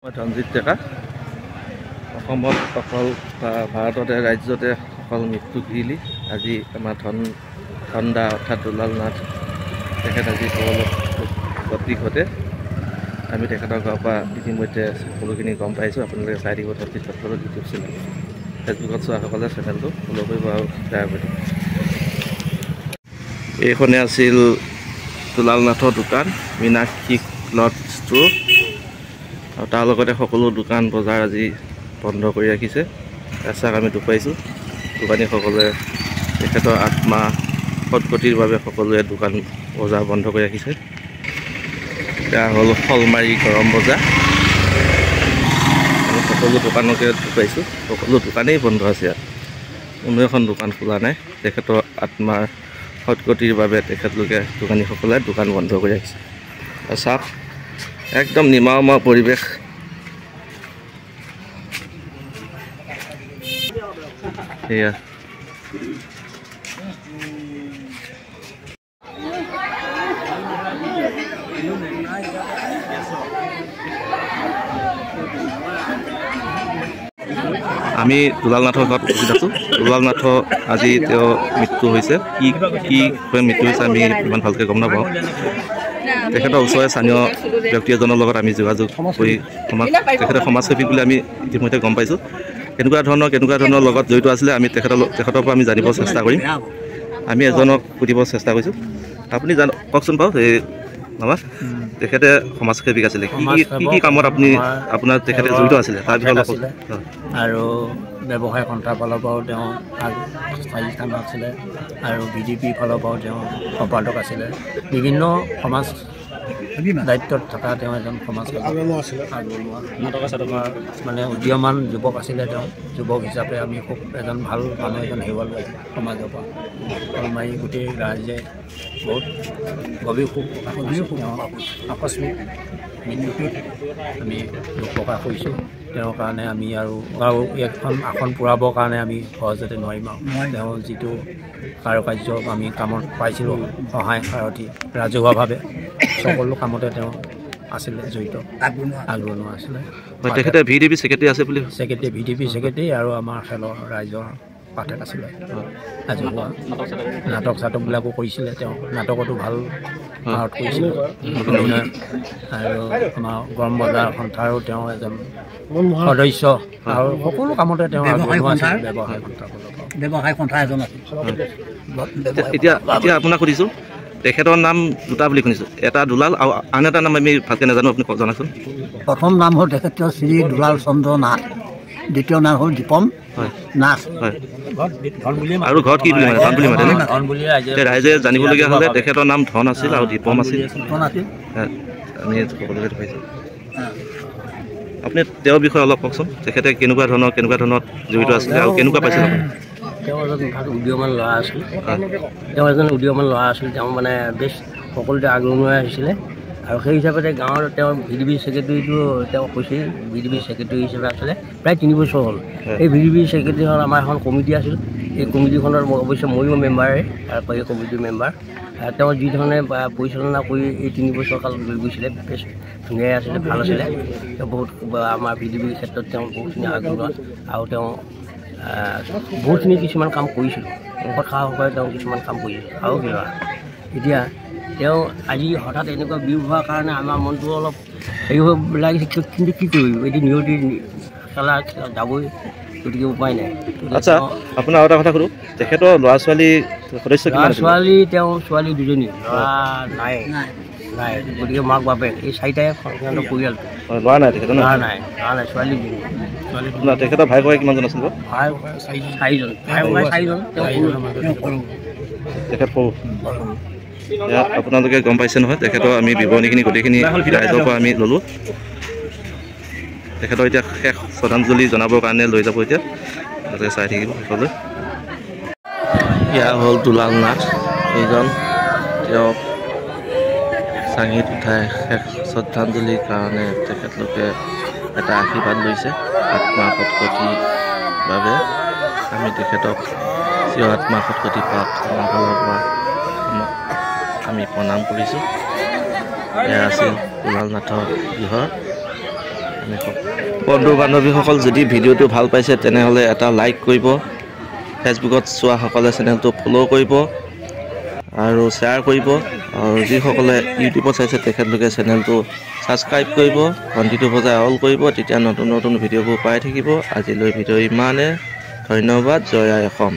মই ধনজিত ডেকা অসমত অকল ভাৰততে ৰাজ্যতে অকল মৃত্যু ঘিৰিলি আজি আমাৰ ধনদা অৰ্থাৎ দুলাল নাথ তেখেত আজি গতি ঘটে আমি তেখেতৰ ঘৰৰ পৰা ইতিমধ্যে সকলোখিনি গম পাইছোঁ। আপোনালোকে চাই দিব ধনজিত ডক্টৰৰ ইউটিউব চেনেল ফেচবুকত চোৱাসকলে চেনেলটো ফ'ল' কৰিব আৰু শ্বেয়াৰ কৰিব। এইখনে আছিল দুলাল নাথৰ দোকান মীনাক্ষী ক্লথ ষ্ট'ৰ আৰু তাৰ লগতে সকলো দোকান বজাৰ আজি বন্ধ কৰি ৰাখিছে। চাক আমি দেখুৱাইছোঁ দোকানীসকলে তেখেতৰ আত্মা সদগতিৰ বাবে সকলোৱে দোকান বজাৰ বন্ধ কৰি ৰাখিছে। এয়া হ'ল শলমাৰী গৰম বজাৰ। আমি সকলো দোকানকে দেখুৱাইছোঁ, সকলো দোকানেই বন্ধ আছে। ইয়াত কোনো এখন দোকান খোলা নাই। তেখেতৰ আত্মাৰ সদগতিৰ বাবে তেখেতলোকে দোকানীসকলে দোকান বন্ধ কৰি ৰাখিছে। আৰু চাওক একদম নিমাওমা পৰিৱেশ। এয়া আমি দুলাল নাথৰ ঘৰত উপস্থিত আছোঁ। দুলাল নাথৰ আজি তেওঁ মৃত্যু হৈছে। কি মৃত্যু হৈছে আমি ইমান ভালকৈ গম নাপাওঁ। তেখেতৰ ওচৰৰে স্থানীয় ব্যক্তি এজনৰ লগত আমি যোগাযোগ কৰি তেখেতৰ সমাজসেৱী বুলি আমি ইতিমধ্যে গম পাইছোঁ। কেনেকুৱা ধৰণৰ লগত জড়িত আছিলে আমি তেখেতৰ পৰা আমি জানিব চেষ্টা কৰিম। আমি এজনক সুধিব চেষ্টা কৰিছোঁ। আপুনি কওকচোন বাৰু এই বাবা তেখেতে সমাজসেৱিক আছিলে, কি কামত আপোনাৰ তেখেতে জড়িত আছিলে তাৰ বিষয়ে অলপ আৰু ব্যৱসায় সন্থাৰ ফালৰ পৰাও তেওঁ স্থায়ী স্থান আছিলে আৰু BDP ফালৰ পৰাও তেওঁ সম্পাদক আছিলে। বিভিন্ন সমাজ দায়িত্বত থকা তেওঁ এজন সমাজ আগবঢ়োৱা মানে উদীয়মান যুৱক আছিলে। তেওঁ যুৱক হিচাপে আমি খুব এজন ভাল মানুহ এজন হেৰুৱালোঁ সমাজৰ পৰা। শলমাৰী গোটেই ৰাইজে বহুত গভীৰ আকস্মিক মৃত্যুত আমি দুখ প্ৰকাশ কৰিছোঁ। তেওঁৰ কাৰণে আমি আৰু এখন আসন পূৰাবৰ কাৰণে আমি সহজতে নোৱাৰিম আৰু তেওঁ যিটো কাৰ্য আমি কামত পাইছিলোঁ সহায় সাৰথি ৰাজহুৱাভাৱে সকলো কামতে তেওঁ আছিলে জড়িত, আগৰণুৱা আছিলে। তেখেতে VDP ছেক্ৰেটাৰী আছে বুলি VDP ছেক্ৰেটাৰী আৰু আমাৰ খেলৰ ৰাইজৰ পাঠক আছিলে। ৰাজহুৱা নাটক চাটকবিলাকো কৰিছিলে। তেওঁ নাটকতো ভাল ভাৰত কৰিছিলে আৰু আমাৰ গৰম বজাৰ সন্থাৰো তেওঁ এজন সদস্য আৰু সকলো কামতে তেওঁ ব্যৱসায় সন্থা এজন আছিল। এতিয়া আপোনাক সুধিছোঁ, তেখেতৰ নাম দুটা বুলি শুনিছোঁ, এটা দুলাল আৰু আন এটা নাম আমি ভালকৈ নাজানো, আপুনি জনাচোন। প্ৰথম নাম হ'ল তেখেতৰ শ্ৰী দুলাল চন্দ্ৰ নাথ, দ্বিতীয় নাম হ'ল দীপম নাথ। আৰু ঘৰত কি বুলি মাতে? ধন বুলি ৰাইজে জানিবলগীয়া হ'লে তেখেতৰ নাম ধন আছিল আৰু দীপম আছিল। আমি সকলোকে দেখুৱাইছোঁ। আপুনি তেওঁৰ বিষয়ে অলপ কওকচোন। তেখেতে কেনেকুৱা ধৰণৰ জড়িত আছিলে আৰু কেনেকুৱা পাইছিল? তেওঁ এজন ভাল উদীয়মান ল'ৰা আছিল। তেওঁ মানে বেছ সকলোতে আগৰণুৱাই আহিছিলে আৰু সেই হিচাপতে গাঁৱৰ তেওঁ VDP ছেক্ৰেটাৰীটো তেওঁ কৈছিল। VDP ছেক্ৰেটাৰী হিচাপে আছিলে প্ৰায় 3 বছৰ হ'ল। এই VDP ছেক্ৰেটাৰী হ'ল আমাৰ এখন কমিটি আছিল। এই কমিটিখনৰ অৱশ্যে ময়ো মেম্বাৰে, এই কমিটিৰ মেম্বাৰ। তেওঁ যিধৰণে পৰিচালনা কৰি এই 3 বছৰ কাল লৈ গৈছিলে বেছ ধুনীয়াই আছিলে, ভাল আছিলে। তেওঁ বহুত আমাৰ VDP ক্ষেত্ৰত তেওঁ বহুতখিনি আগৰণুৱা আৰু তেওঁ বহুতখিনি কিছুমান কাম কৰিছিলোঁ। সাহসৰে তেওঁ কিছুমান কাম কৰিছিল আৰু কিবা। এতিয়া তেওঁ আজি হঠাৎ এনেকুৱা বিয়োগ হোৱাৰ কাৰণে আমাৰ মনটো অলপ হেৰি হৈ লাগিছে, কিন্তু কি কৰিব, এটি নিয়তি খেলা যাবই, গতিকে উপায় নাই। আচ্ছা, আপোনাৰ আৰু এটা কথা সুধোঁ, তেখেতৰ ল'ৰা ছোৱালী তেওঁ ছোৱালী 2জনী, ল'ৰা নাই। গতিকে মাক বাপেক এই 4টাই সিহঁতৰ পৰিয়ালটো। ল'ৰা নাই তেখেতৰ? ল'ৰা নাই, ছোৱালী 2জনী। তেখেতৰ ভাই ককাই কিমানজন আছিল? চাৰিজন। তেখেত সৰু। আপোনালোকে গম পাইছে নহয়, তেখেতৰ আমি বিৱৰণীখিনি গোটেইখিনি ৰাইজৰ পৰা আমি ল'লোঁ। তেখেতৰ এতিয়া শেষ শ্ৰদ্ধাঞ্জলি জনাবৰ কাৰণে লৈ যাব। এতিয়া তাতে চাই থাকিব সকলোৱে। এয়া হ'ল দুলাল নাথ, এইজন তেওঁক চাঙিত উঠাই শেষ শ্ৰদ্ধাঞ্জলিৰ কাৰণে তেখেতলোকে এটা আশীৰ্বাদ লৈছে আত্মা সদগতিৰ বাবে। আমি তেখেতক চিৰ আত্মা সদগতি পাওক আমাৰ ফালৰ পৰা আমি প্ৰণাম কৰিছোঁ। এয়া আছিল দুলাল নাথৰ গৃহৰ বন্ধু বান্ধৱীসকল যদি ভিডিঅ'টো ভাল পাইছে তেনেহ'লে এটা লাইক কৰিব, ফেচবুকত চোৱাসকলে চেনেলটো ফ'ল' কৰিব আৰু শ্বেয়াৰ কৰিব, আৰু যিসকলে ইউটিউবত চাইছে তেখেতলোকে চেনেলটো ছাবস্ক্ৰাইব কৰিব, ঘণ্টিটো বজাই অল কৰিব, তেতিয়া নতুন নতুন ভিডিঅ'বোৰ পাই থাকিব। আজিলৈ ভিডিঅ' ইমানে, ধন্যবাদ। জয় আই অসম।